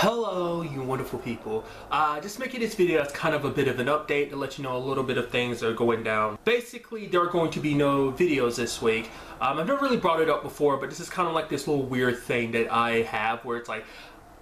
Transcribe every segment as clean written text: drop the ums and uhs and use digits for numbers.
Hello, you wonderful people. Just making this video as kind of a bit of an update to let you know a little bit of things that are going down. Basically, there are going to be no videos this week. I've never really brought it up before, but this is kind of like this little weird thing that I have where it's like,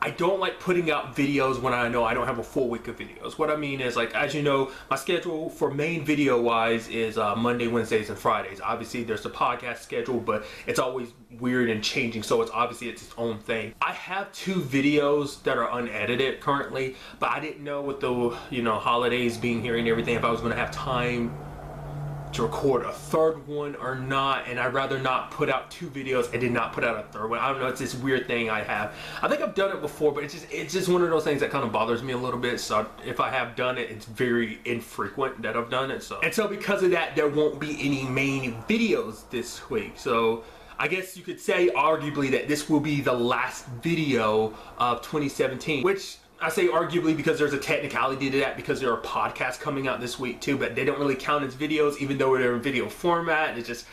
I don't like putting out videos when I know I don't have a full week of videos. What I mean is, like, as you know, my schedule for main video wise is Monday, Wednesdays, and Fridays. Obviously, there's the podcast schedule, but it's always weird and changing, so it's its own thing. I have 2 videos that are unedited currently, but I didn't know with the holidays being here and everything if I was going to have time to record a third one or not, and I'd rather not put out 2 videos and did not put out a third one. I don't know, it's this weird thing I have. I think I've done it before, but it's just one of those things that kind of bothers me a little bit. So if I have done it, it's very infrequent that I've done it. So because of that, there won't be any main videos this week. So I guess you could say arguably that this will be the last video of 2017, which I say arguably because there's a technicality to that, because there are podcasts coming out this week too, but they don't really count as videos even though they're in video format. It's just,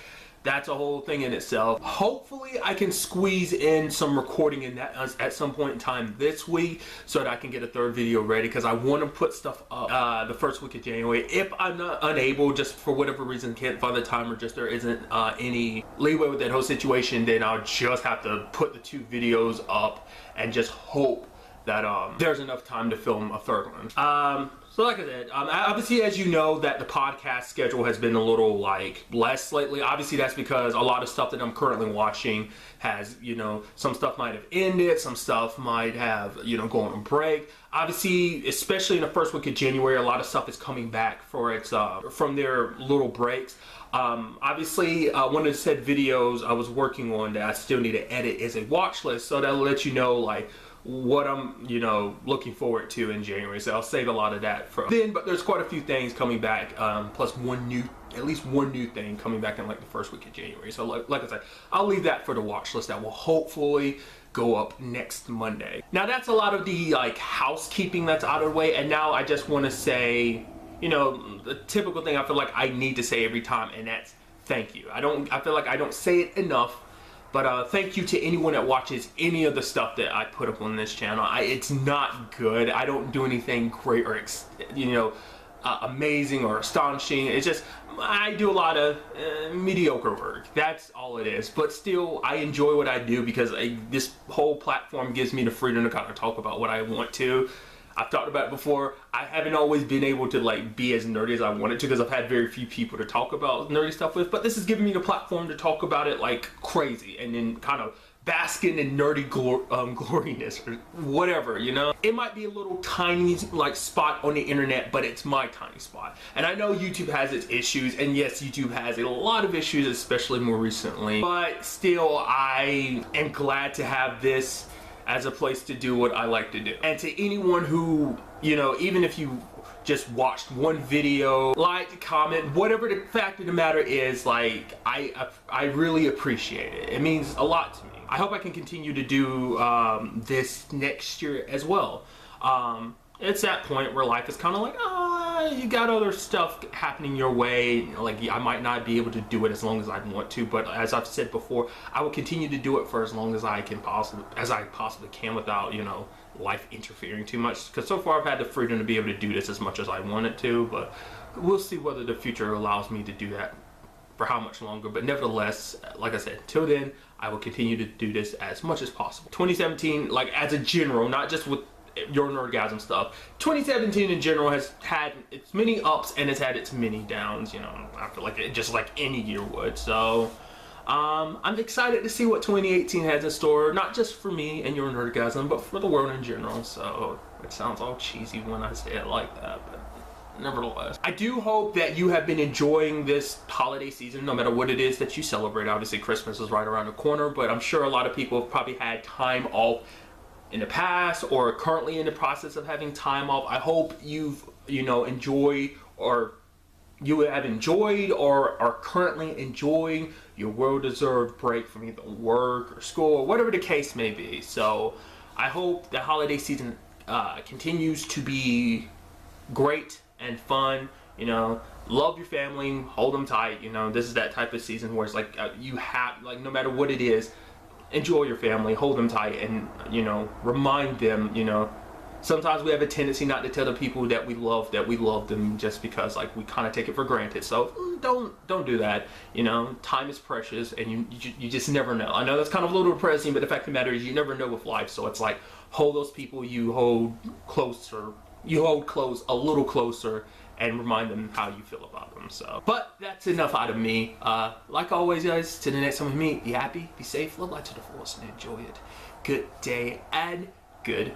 that's a whole thing in itself. Hopefully I can squeeze in some recording in that at some point in time this week so that I can get a third video ready, because I want to put stuff up the first week of January. If I'm not unable, just for whatever reason can't find the time, or just there isn't any leeway with that whole situation, then I'll just have to put the 2 videos up and just hope that there's enough time to film a third one. So like I said, obviously, as you know, that the podcast schedule has been a little like less lately. Obviously that's because a lot of stuff that I'm currently watching has, some stuff might have ended, some stuff might have, gone on break. Obviously, especially in the first week of January, a lot of stuff is coming back for its from their little breaks. Obviously, one of the said videos I was working on that I still need to edit is a watch list, so that'll let you know like what I'm looking forward to in January. So I'll save a lot of that for then, but there's quite a few things coming back, plus at least one new thing coming back in like the first week of January. So like I said, I'll leave that for the watch list that will hopefully go up next Monday. Now that's a lot of the like housekeeping that's out of the way, and now I just want to say, the typical thing I feel like I need to say every time, and that's thank you. I feel like I don't say it enough, but thank you to anyone that watches any of the stuff that I put up on this channel. It's not good. I don't do anything great or amazing or astonishing. It's just I do a lot of mediocre work. That's all it is. But still, I enjoy what I do because this whole platform gives me the freedom to kind of talk about what I want to. I've talked about it before. I haven't always been able to like be as nerdy as I wanted to, because I've had very few people to talk about nerdy stuff with, but this is giving me the platform to talk about it like crazy and then kind of basking in nerdy gloriness or whatever, It might be a little tiny like spot on the internet, but it's my tiny spot. And I know YouTube has its issues, and yes, YouTube has a lot of issues, especially more recently, but still I am glad to have this as a place to do what I like to do. And to anyone who, even if you just watched one video, like, comment, whatever the fact of the matter is, like, I really appreciate it. It means a lot to me. I hope I can continue to do this next year as well. It's that point where life is kind of like, you got other stuff happening your way. Like, I might not be able to do it as long as I want to, but as I've said before, I will continue to do it for as long as I possibly can without, life interfering too much. Because so far I've had the freedom to be able to do this as much as I wanted to, but we'll see whether the future allows me to do that for how much longer. But nevertheless, like I said, till then, I will continue to do this as much as possible. 2017, like as a general, not just with YourNerdGasm stuff, 2017 in general has had its many ups and it's had its many downs, I feel like it just like any year would. So I'm excited to see what 2018 has in store, not just for me and YourNerdGasm, but for the world in general. So it sounds all cheesy when I say it like that, but nevertheless, I do hope that you have been enjoying this holiday season, no matter what it is that you celebrate. Obviously Christmas is right around the corner, but I'm sure a lot of people have probably had time off in the past or are currently in the process of having time off. I hope you've enjoyed, or you have enjoyed or are currently enjoying your well-deserved break from either work or school or whatever the case may be. So I hope the holiday season continues to be great and fun. Love your family, hold them tight. This is that type of season where it's like you have, like, no matter what it is, enjoy your family, hold them tight, and, you know, remind them, you know, sometimes we have a tendency not to tell the people that we love them just because, like, we kind of take it for granted. So don't do that. You know, time is precious, and you just never know. I know that's kind of a little depressing, but the fact of the matter is you never know with life. So it's like, hold those people you hold close a little closer, and remind them how you feel about them. So, but that's enough out of me. Like always, guys, till the next time we meet, be happy, be safe, live life to the fullest, and enjoy it. Good day and good